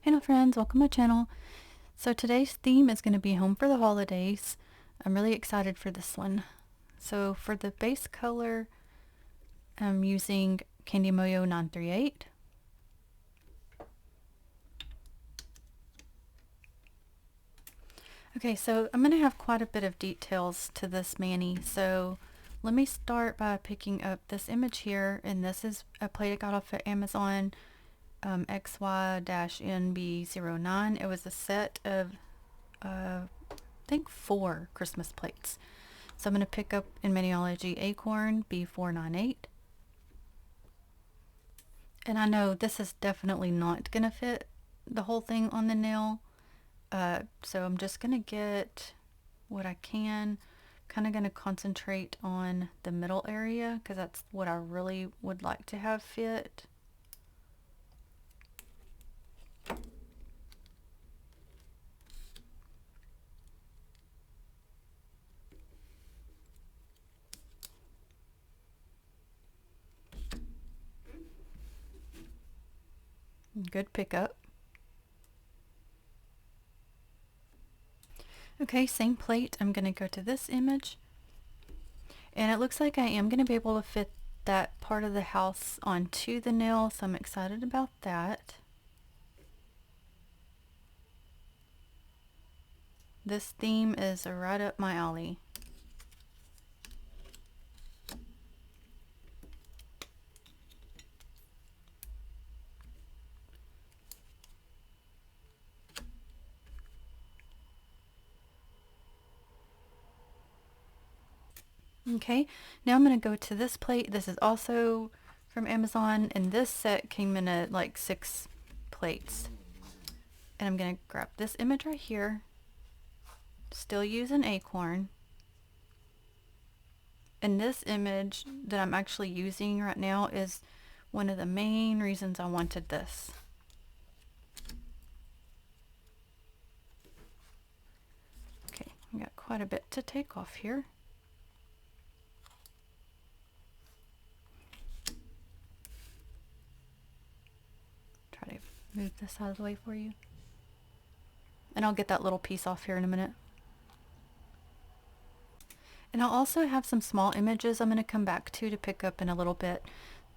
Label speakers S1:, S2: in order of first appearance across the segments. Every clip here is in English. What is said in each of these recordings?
S1: Hello friends, welcome to my channel. So today's theme is going to be home for the holidays. I'm really excited for this one. So for the base color, I'm using Candy Moyo 938. Okay, so I'm going to have quite a bit of details to this mani. So let me start by picking up this image here, and this is a plate I got off of Amazon. XY-NB09. It was a set of I think 4 Christmas plates. So I'm going to pick up in Maniology Acorn B498. And I know this is definitely not going to fit the whole thing on the nail. So I'm just going to get what I can. Kind of going to concentrate on the middle area because that's what I really would like to have fit. Good pickup. Okay, same plate. I'm going to go to this image. And it looks like I am going to be able to fit that part of the house onto the nail, so I'm excited about that. This theme is right up my alley. Okay, now I'm going to go to this plate. This is also from Amazon, and this set came in at like 6 plates. And I'm going to grab this image right here, still use an Acorn. And this image that I'm actually using right now is one of the main reasons I wanted this. Okay, we got quite a bit to take off here. Try to move this out of the way for you. And I'll get that little piece off here in a minute. And I'll also have some small images I'm going to come back to pick up in a little bit.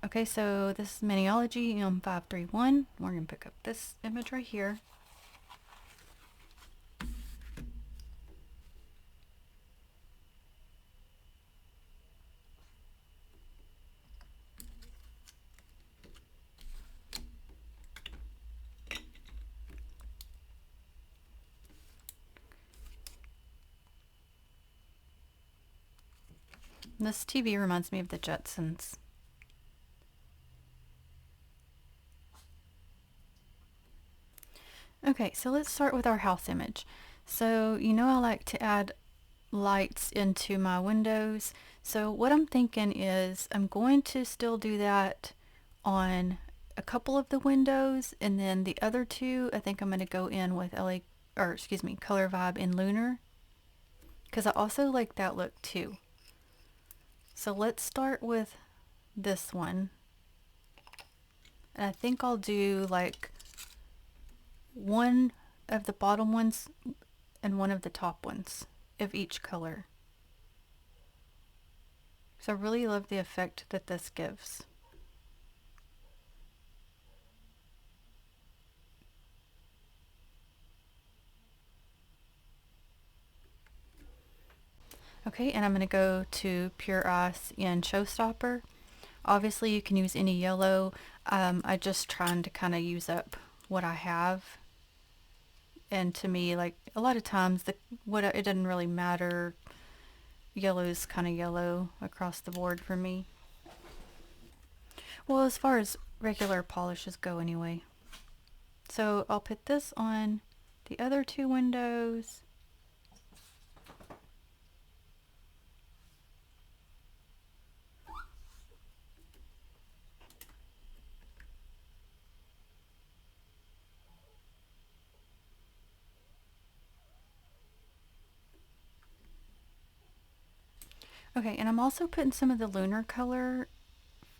S1: Okay, so this is Maniology M531. We're going to pick up this image right here. This TV reminds me of the Jetsons. Okay, so let's start with our house image. So you know I like to add lights into my windows. So what I'm thinking is I'm going to still do that on a couple of the windows, and then the other two I think I'm going to go in with Color Vibe in Lunar, because I also like that look too. So let's start with this one. And I think I'll do like one of the bottom ones and one of the top ones of each color. So I really love the effect that this gives. Okay, and I'm going to go to Pure Ice in Showstopper. Obviously you can use any yellow. I just trying to kind of use up what I have. And to me, like a lot of times it doesn't really matter. Yellow is kind of yellow across the board for me. Well, as far as regular polishes go anyway. So I'll put this on the other 2 windows. Okay, and I'm also putting some of the lunar color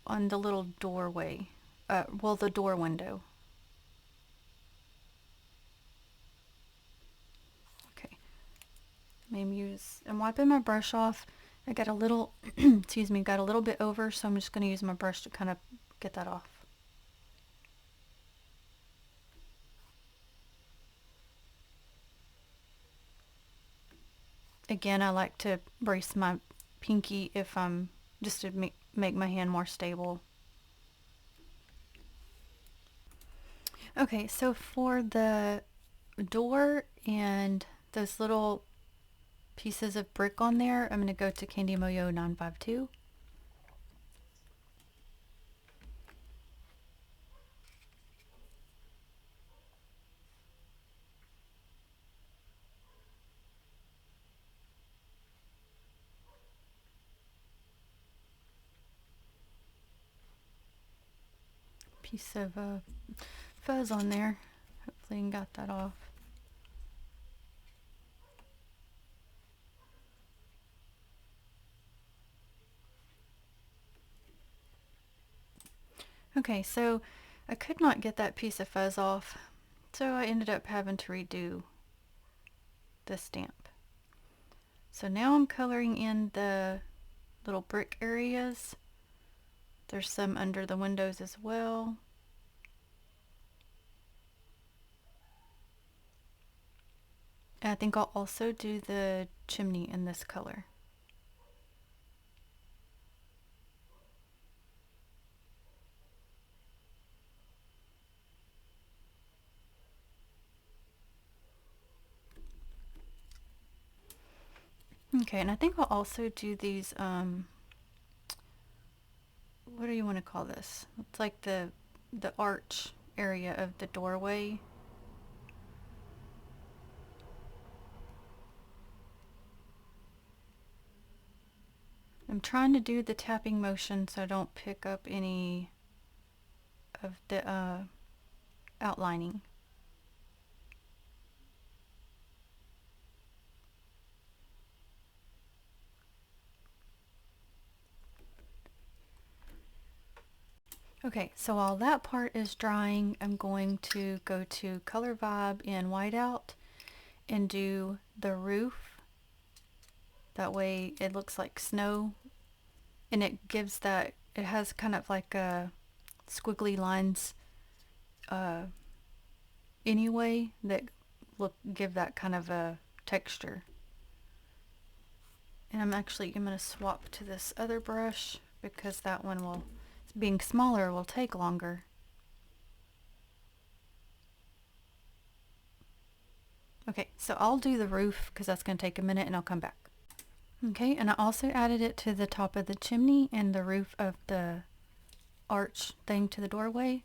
S1: on the little doorway. The door window. I'm wiping my brush off. I got a little, excuse me, got a little bit over, so I'm just going to use my brush to kind of get that off. Again, I like to brace my pinky if I'm just to make my hand more stable. Okay, so for the door and those little pieces of brick on there, I'm going to go to Candy Moyo 952. Piece of fuzz on there. Hopefully you got that off. Okay, so I could not get that piece of fuzz off, so I ended up having to redo the stamp. So now I'm coloring in the little brick areas. There's some under the windows as well. And I think I'll also do the chimney in this color. Okay, and I think I'll also do these, what do you want to call this? It's like the arch area of the doorway. I'm trying to do the tapping motion so I don't pick up any of the outlining. Okay, so while that part is drying, I'm going to go to Color Vibe in Whiteout and do the roof. That way it looks like snow, and it gives that, it has kind of like a squiggly lines anyway that give that kind of a texture. And I'm going to swap to this other brush because that one will, being smaller, will take longer. Okay, so I'll do the roof because that's going to take a minute and I'll come back. Okay, and I also added it to the top of the chimney and the roof of the arch thing to the doorway.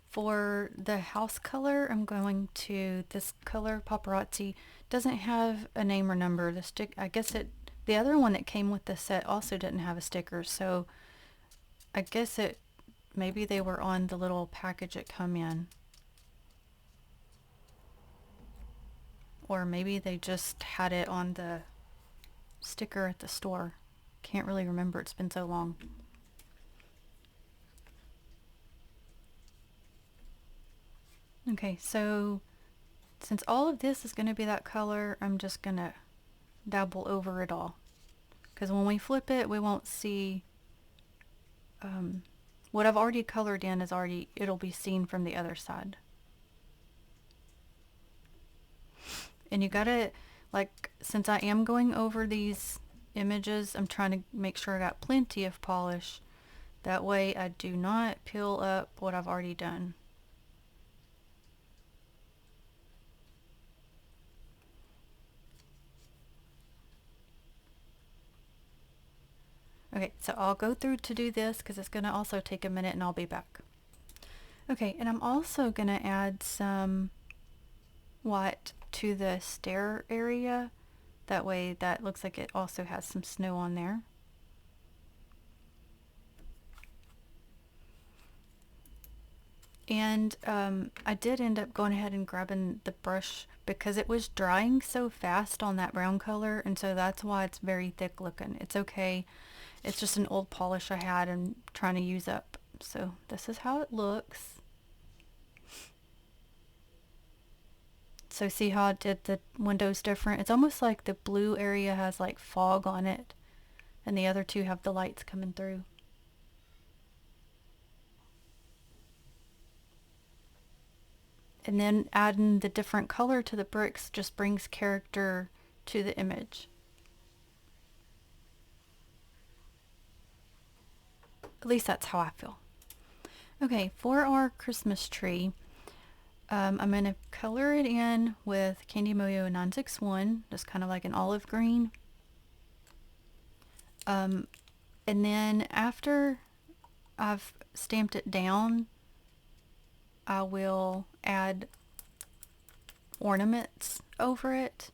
S1: For the house color, I'm going to this color Paparazzi. Doesn't have a name or number. I guess the other one that came with the set also didn't have a sticker, so I guess maybe they were on the little package that come in. Or maybe they just had it on the sticker at the store. Can't really remember, it's been so long. Okay, so since all of this is going to be that color, I'm just going to dabble over it all. Because when we flip it, we won't see what I've already colored in it'll be seen from the other side. And you gotta, like, since I am going over these images, I'm trying to make sure I got plenty of polish. That way I do not peel up what I've already done. Okay, so I'll go through to do this because it's going to also take a minute and I'll be back. Okay, and I'm also going to add some white to the stair area. That way that looks like it also has some snow on there. And I did end up going ahead and grabbing the brush because it was drying so fast on that brown color, and so that's why it's very thick looking. It's okay. It's just an old polish I had and trying to use up. So this is how it looks. So see how I did the windows different? It's almost like the blue area has like fog on it, and the other two have the lights coming through. And then adding the different color to the bricks just brings character to the image. At least that's how I feel. Okay, for our Christmas tree, I'm going to color it in with Candy Moyo 961, just kind of like an olive green. And then after I've stamped it down, I will add ornaments over it,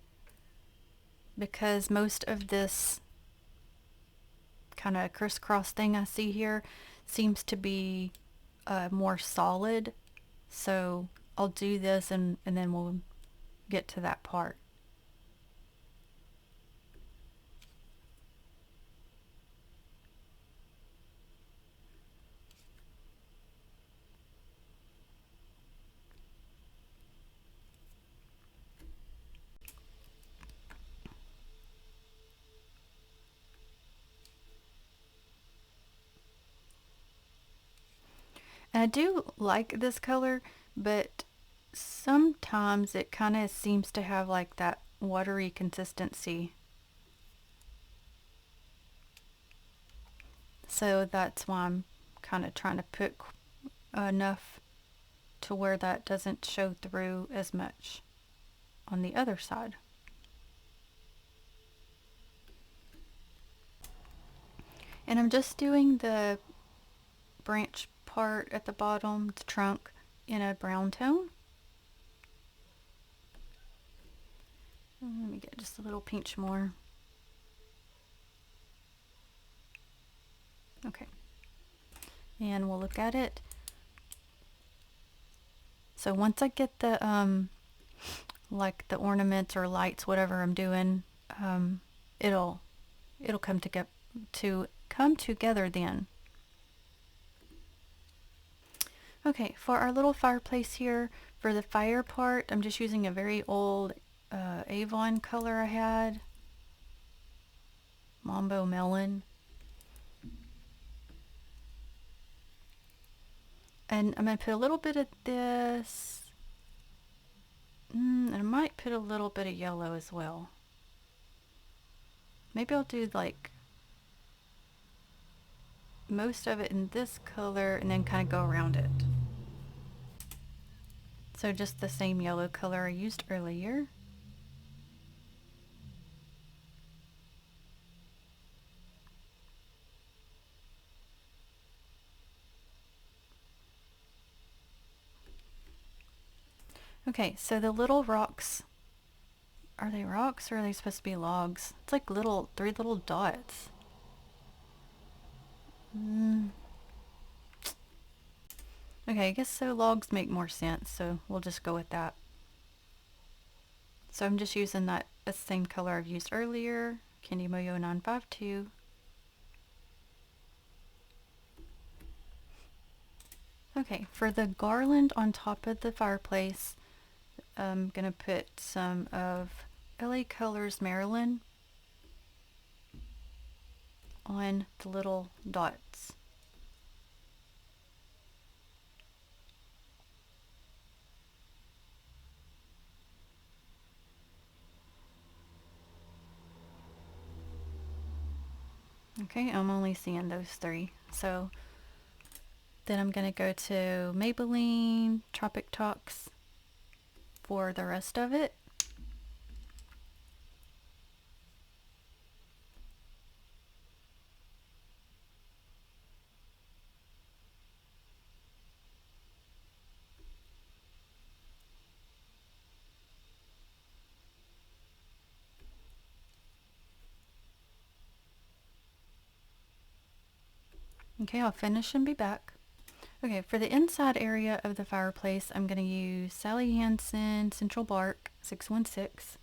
S1: because most of this kind of crisscross thing I see here seems to be more solid. So I'll do this and then we'll get to that part. And I do like this color, but sometimes it kind of seems to have like that watery consistency. So that's why I'm kind of trying to put enough to where that doesn't show through as much on the other side. And I'm just doing the branch part at the bottom, the trunk, in a brown tone. Let me get just a little pinch more. Okay. And we'll look at it. So once I get the like the ornaments or lights, whatever I'm doing, it'll come together then. Okay, for our little fireplace here, for the fire part, I'm just using a very old Avon color I had, Mambo Melon. And I'm going to put a little bit of this, and I might put a little bit of yellow as well. Maybe I'll do like most of it in this color and then kind of go around it. So just the same yellow color I used earlier. Okay, so the little rocks, are they rocks or are they supposed to be logs? It's like three little dots. Okay, I guess so logs make more sense, so we'll just go with that. So I'm just using that same color I've used earlier, Candy Moyo 952. Okay, for the garland on top of the fireplace, I'm going to put some of LA Colors Maryland on the little dots. Okay, I'm only seeing those three. So then I'm going to go to Maybelline Tropic Talks for the rest of it. Okay, I'll finish and be back. Okay, for the inside area of the fireplace, I'm going to use Sally Hansen Central Bark 616.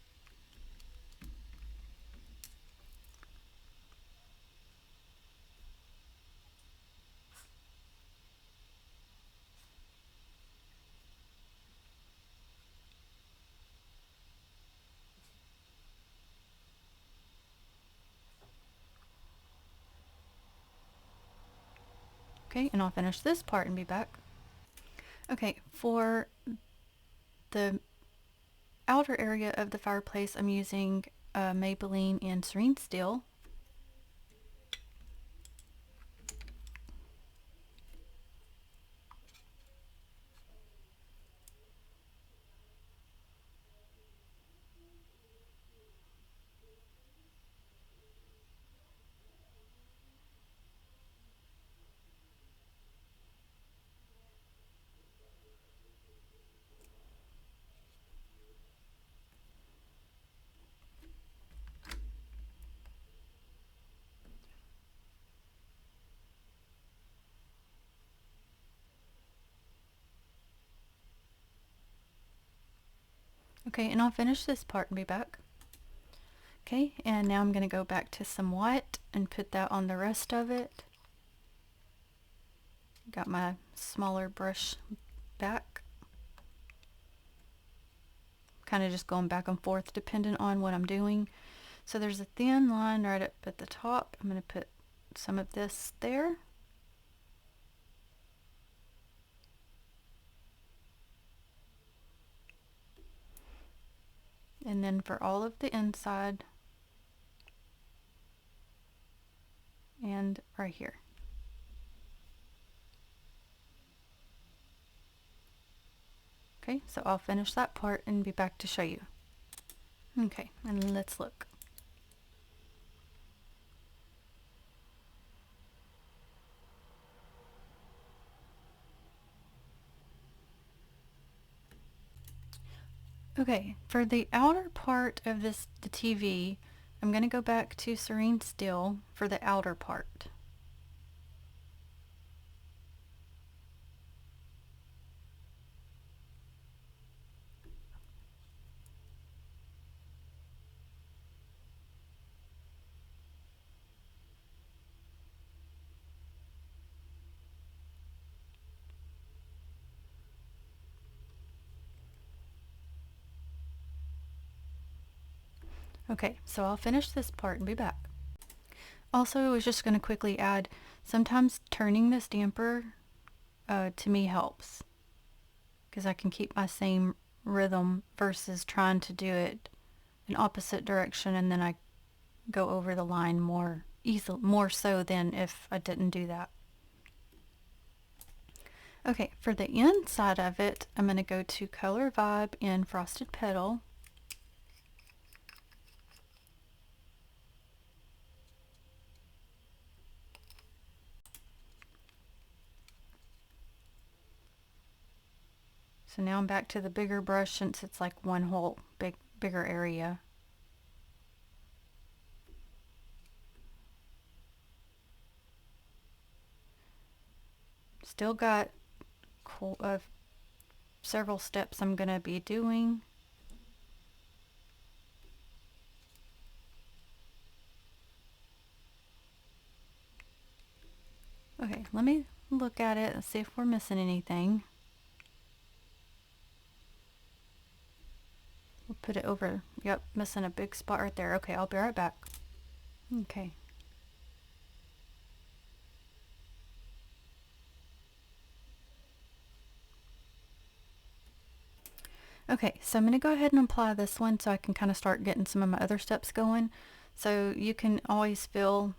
S1: Okay, and I'll finish this part and be back. Okay, for the outer area of the fireplace, I'm using Maybelline and Serene Steel. Okay, and I'll finish this part and be back. Okay, and now I'm going to go back to some white and put that on the rest of it. Got my smaller brush back. Kind of just going back and forth depending on what I'm doing. So there's a thin line right up at the top. I'm going to put some of this there. And then for all of the inside and right here. Okay, so I'll finish that part and be back to show you. Okay, and let's look. Okay, for the outer part of the TV, I'm going to go back to Serene Steel for the outer part. Okay, so I'll finish this part and be back. Also, I was just going to quickly add, sometimes turning this damper to me helps, because I can keep my same rhythm versus trying to do it in opposite direction and then I go over the line more easily, more so than if I didn't do that. Okay, for the inside of it, I'm going to go to Color Vibe in Frosted Petal. So now I'm back to the bigger brush since it's like one whole bigger area. Still got several steps I'm going to be doing. Okay, let me look at it and see if we're missing anything. We'll put it over. Yep, missing a big spot right there. Okay, I'll be right back. Okay. Okay, so I'm going to go ahead and apply this one so I can kind of start getting some of my other steps going. So you can always feel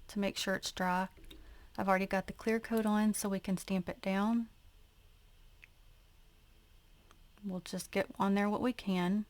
S1: to make sure it's dry. I've already got the clear coat on so we can stamp it down. We'll just get on there what we can.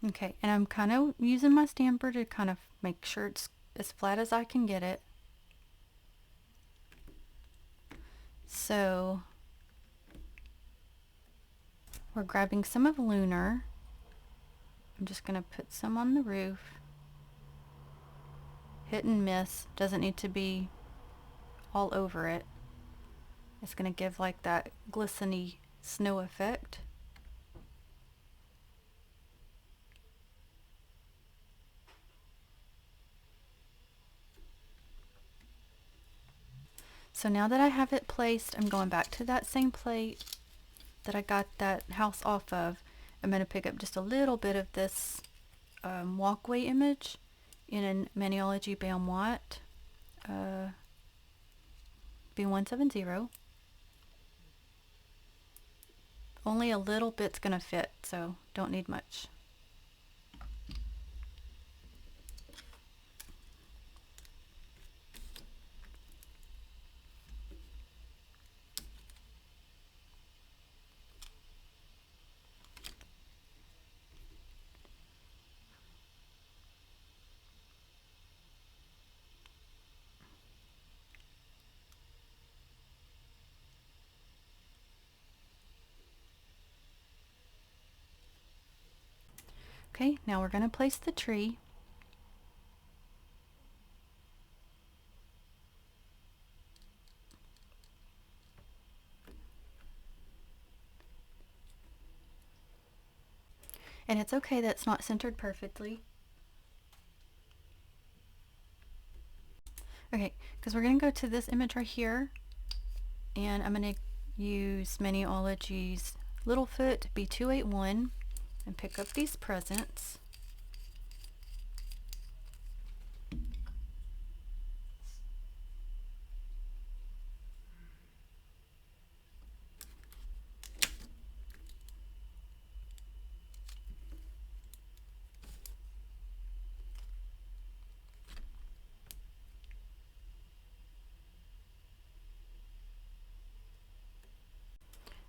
S1: Okay, and I'm kind of using my stamper to kind of make sure it's as flat as I can get it. So we're grabbing some of Lunar. I'm just going to put some on the roof. Hit and miss. Doesn't need to be all over it. It's going to give like that glistening snow effect. So now that I have it placed, I'm going back to that same plate that I got that house off of. I'm going to pick up just a little bit of this walkway image in an Maniology Bam Watt B170. Only a little bit's going to fit, so don't need much. Okay, now we're going to place the tree. And it's okay that it's not centered perfectly. Okay, because we're going to go to this image right here, and I'm going to use Maniology's Littlefoot B281 and pick up these presents.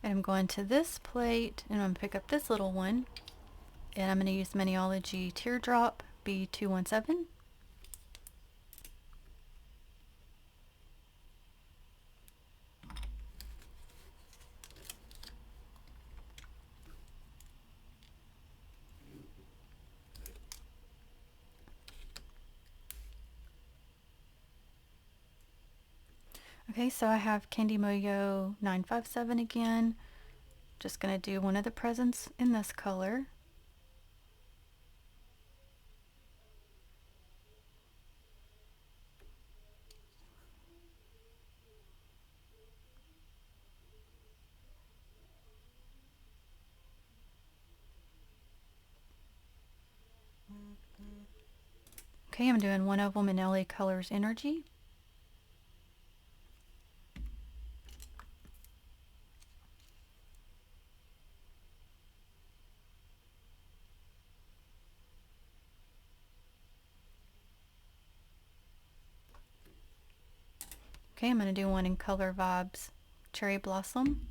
S1: And I'm going to this plate and I'm going to pick up this little one, and I'm going to use Maniology Teardrop B217. Okay, so I have Candy Moyo 957 again. Just going to do one of the presents in this color. Okay, I'm doing one of them in LA Colors Energy. Okay, I'm going to do one in Color Vibes Cherry Blossom.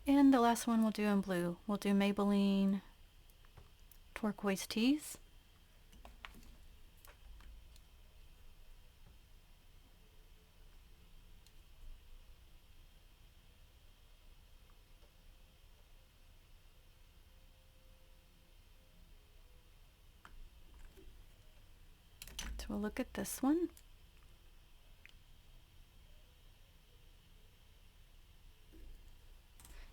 S1: And the last one we'll do in blue. We'll do Maybelline Turquoise Tease. So we'll look at this one.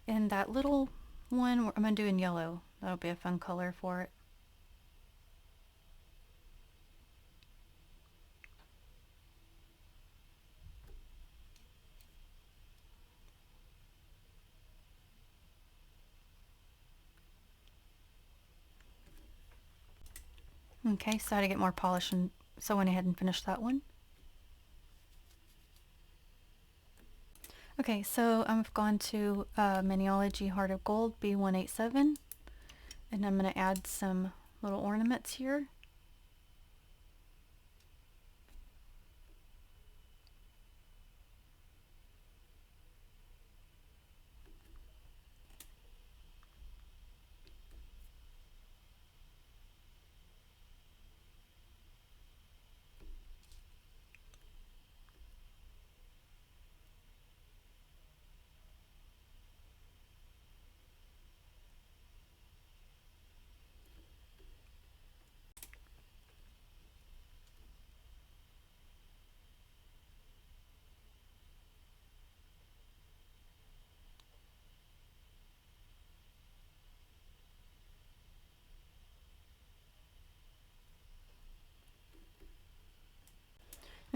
S1: And that little one I'm going to do in yellow. That'll be a fun color for it. Okay, so I had to get more polish, and so I went ahead and finished that one. Okay, so I've gone to Maniology Heart of Gold B187, and I'm going to add some little ornaments here.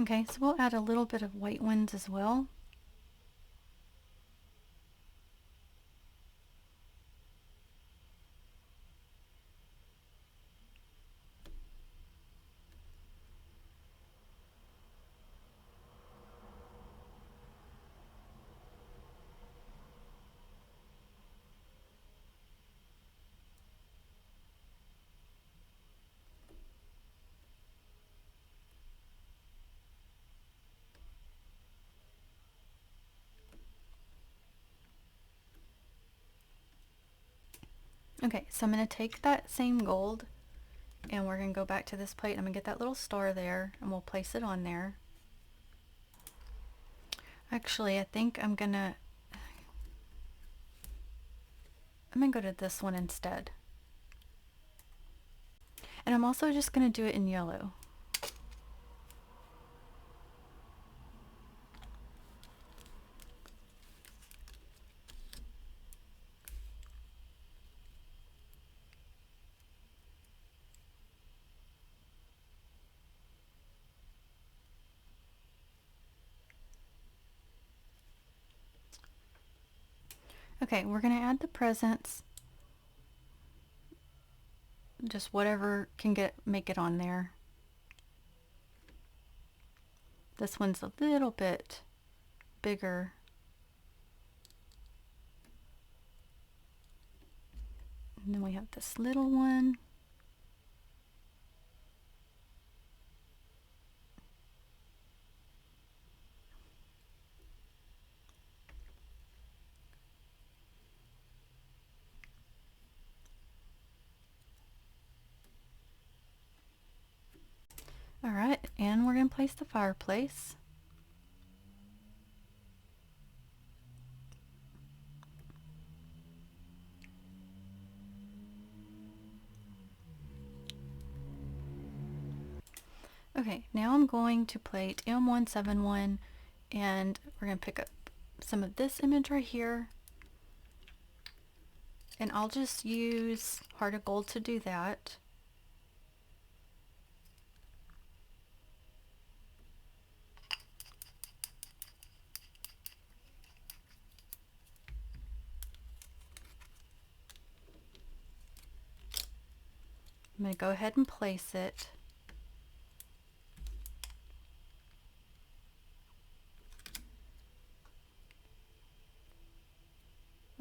S1: Okay, so we'll add a little bit of white ones as well. Okay, so I'm going to take that same gold and we're going to go back to this plate. I'm going to get that little star there and we'll place it on there. Actually, I think I'm going to go to this one instead. And I'm also just going to do it in yellow. Okay, we're going to add the presents. Just whatever can make it on there. This one's a little bit bigger. And then we have this little one. Alright, and we're going to place the fireplace. Okay, now I'm going to plate M171 and we're going to pick up some of this image right here. And I'll just use Heart of Gold to do that. I'm going to go ahead and place it.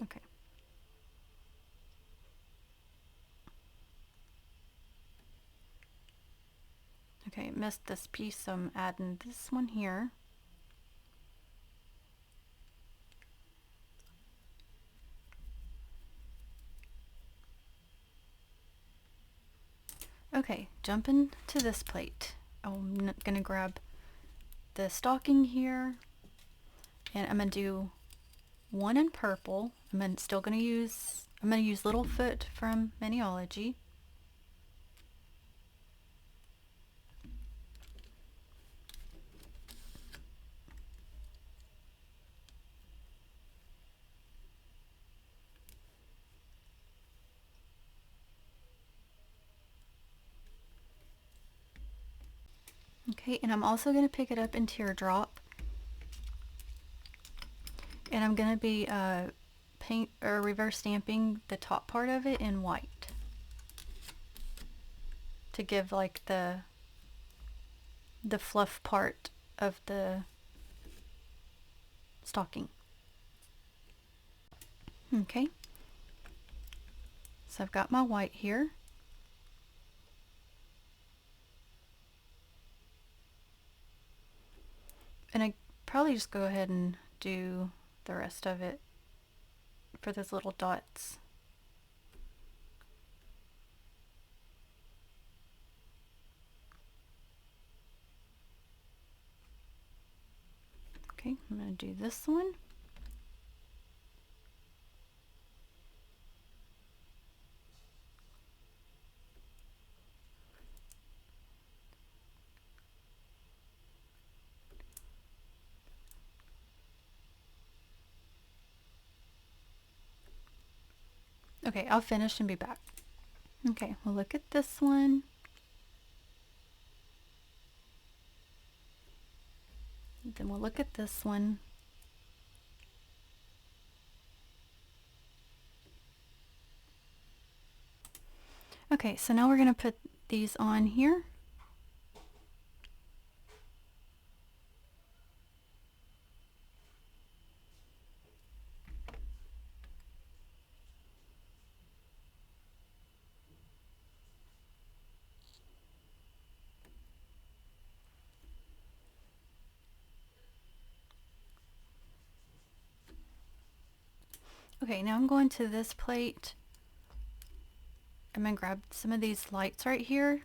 S1: Okay. Okay, missed this piece, so I'm adding this one here. Okay, jumping to this plate. I'm going to grab the stocking here, and I'm going to do one in purple. I'm still going to use, Littlefoot from Maniology. Okay, and I'm also going to pick it up in Teardrop. And I'm going to be paint or reverse stamping the top part of it in white to give like the fluff part of the stocking. Okay, so I've got my white here. And I probably just go ahead and do the rest of it for those little dots. Okay, I'm going to do this one. Okay, I'll finish and be back. Okay, well look at this one. Then we'll look at this one. Okay, so now we're going to put these on here. Okay, now I'm going to this plate. I'm going to grab some of these lights right here.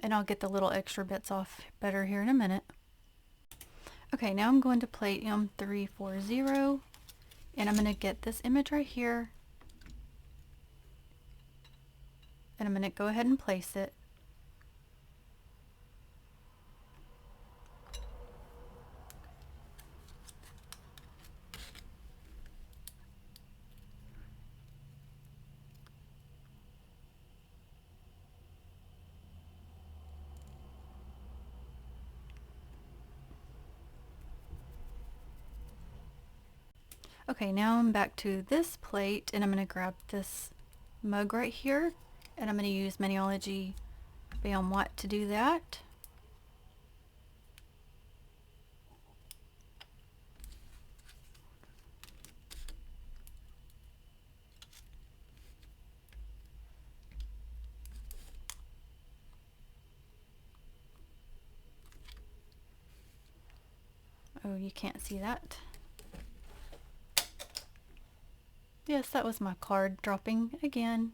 S1: And I'll get the little extra bits off better here in a minute. Okay, now I'm going to plate M340, and I'm going to get this image right here, and I'm going to go ahead and place it. Okay, now I'm back to this plate, and I'm going to grab this mug right here, and I'm going to use Maniology Bam White to do that. Oh, you can't see that. Yes, that was my card dropping again.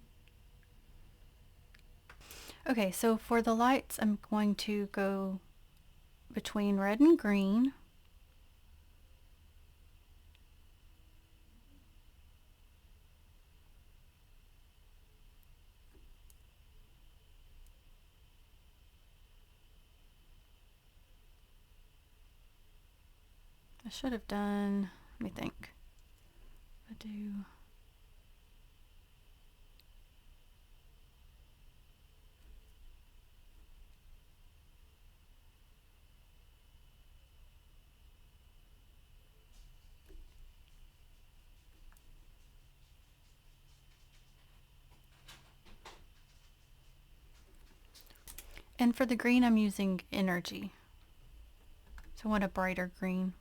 S1: Okay, so for the lights, I'm going to go between red and green. I should have done, let me think. I do. And for the green, I'm using Energy. So I want a brighter green.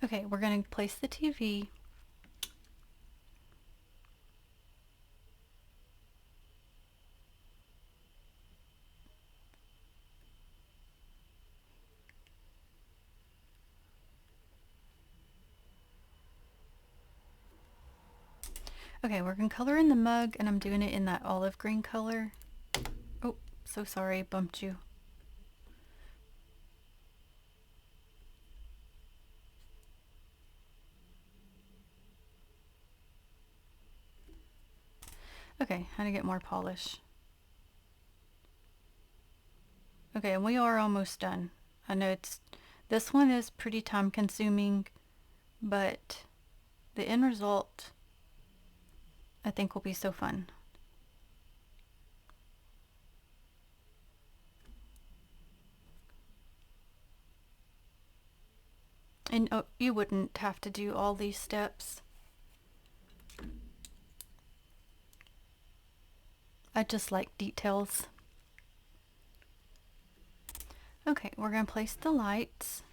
S1: Okay, we're going to place the TV. Okay, we're going to color in the mug, and I'm doing it in that olive green color. Oh, so sorry, bumped you. Okay, how to get more polish. Okay, and we are almost done. I know this one is pretty time consuming, but the end result I think will be so fun. And oh, you wouldn't have to do all these steps. I just like details. Okay, we're going to place the lights.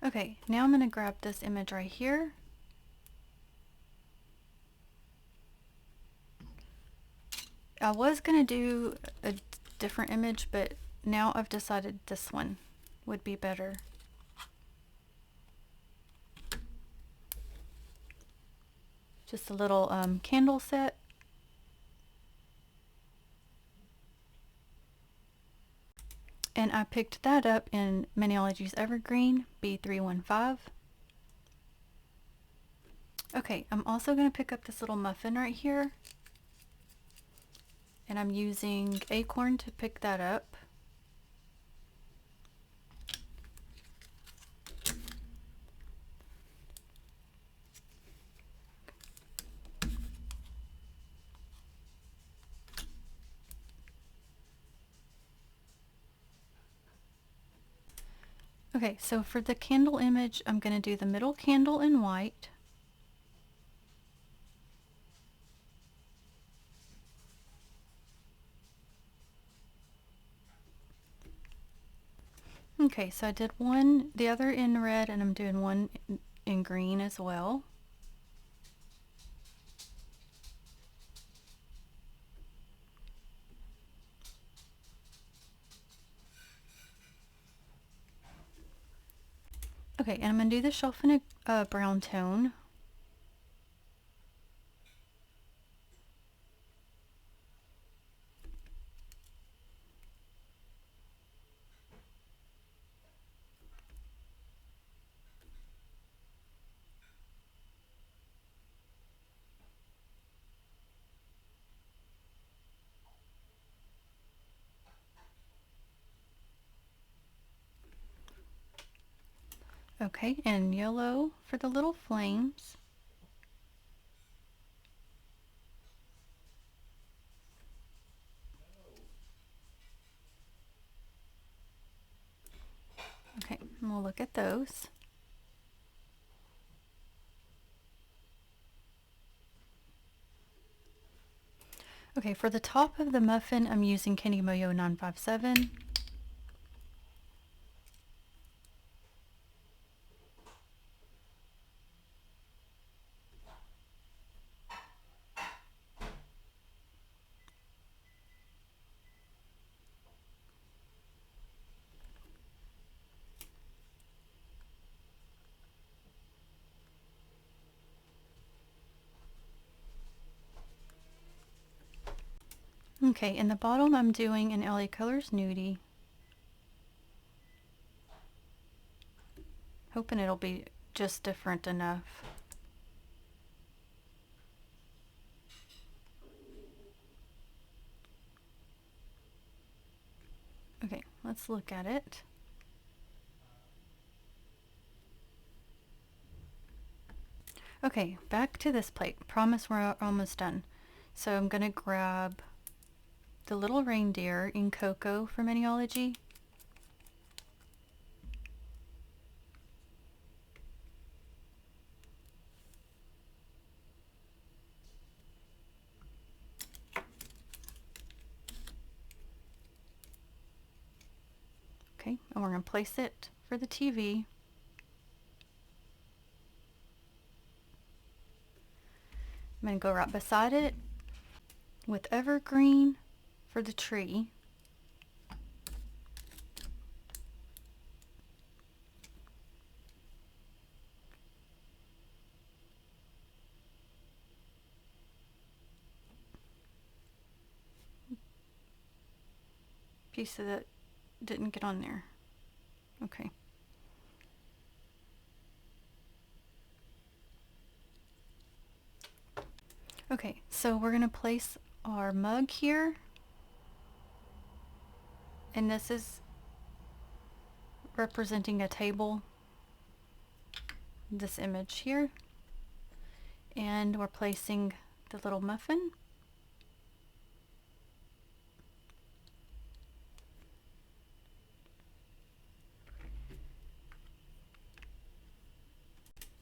S1: Okay, now I'm going to grab this image right here. I was gonna do a different image, but now I've decided this one would be better. Just a little candle set. And I picked that up in Maniology's Evergreen B315. Okay, I'm also going to pick up this little muffin right here. And I'm using Acorn to pick that up. Okay, so for the candle image, I'm going to do the middle candle in white. Okay, so I did one, the other in red, and I'm doing one in green as well. Okay, and I'm going to do the shelf in a brown tone. Okay, and yellow for the little flames. Okay, and we'll look at those. Okay, for the top of the muffin, I'm using Candy Moyo 957. Okay, in the bottom, I'm doing an LA Colors Nudie. Hoping it'll be just different enough. Okay, let's look at it. Okay, back to this plate. Promise we're almost done. So I'm gonna grab the little reindeer in cocoa from Maniology. Okay, and we're gonna place it for the TV. I'm gonna go right beside it with Evergreen for the tree. Piece of that didn't get on there. Okay. Okay, so we're gonna place our mug here. And this is representing a table. This image here. And we're placing the little muffin.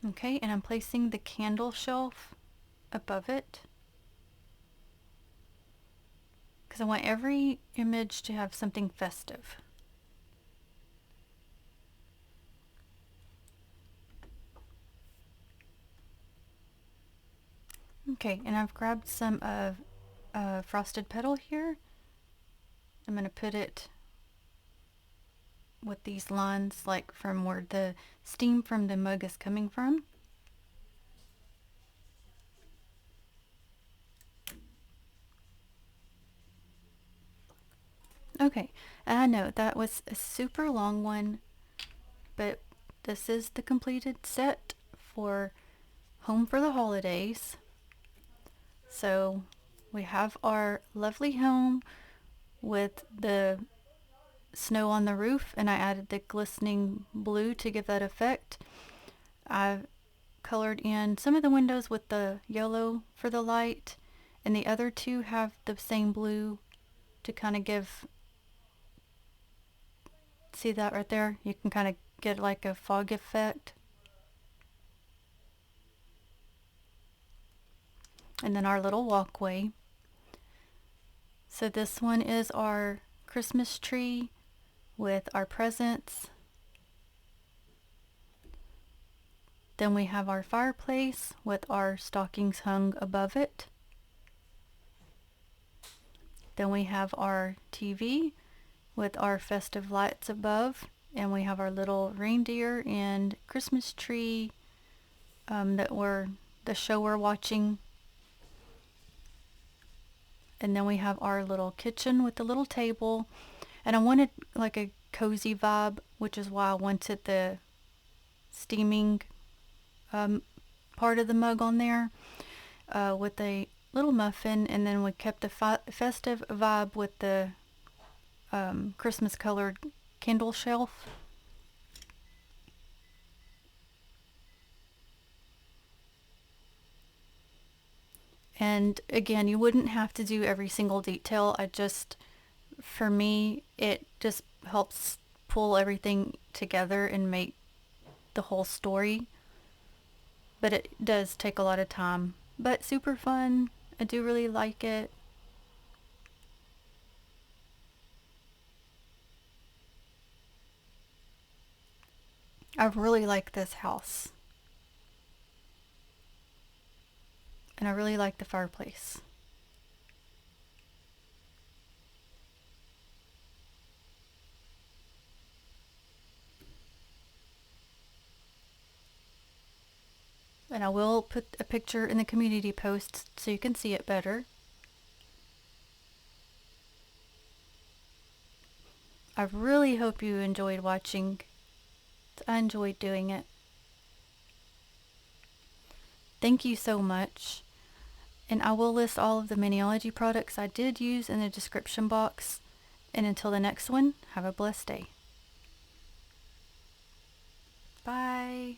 S1: Okay, and I'm placing the candle shelf above it. Because I want every image to have something festive. Okay, and I've grabbed some of frosted petal here. I'm going to put it with these lines like from where the steam from the mug is coming from. Okay, and I know that was a super long one, but this is the completed set for Home for the Holidays. So we have our lovely home with the snow on the roof, and I added the glistening blue to give that effect. I colored in some of the windows with the yellow for the light, and the other two have the same blue to kind of give, see that right there? You can kind of get like a fog effect. And then our little walkway. So this one is our Christmas tree with our presents. Then we have our fireplace with our stockings hung above it. Then we have our TV with our festive lights above. And we have our little reindeer and Christmas tree the show we're watching. And then we have our little kitchen with the little table. And I wanted like a cozy vibe, which is why I wanted the steaming part of the mug on there with a little muffin. And then we kept the festive vibe with the Christmas colored candle shelf. And again, you wouldn't have to do every single detail. For me, it just helps pull everything together and make the whole story. But it does take a lot of time. But super fun. I do really like it. I really like this house. And I really like the fireplace. And I will put a picture in the community post so you can see it better. I really hope you enjoyed watching. I enjoyed doing it. Thank you so much. And I will list all of the Maniology products I did use in the description box. And until the next one, have a blessed day. Bye.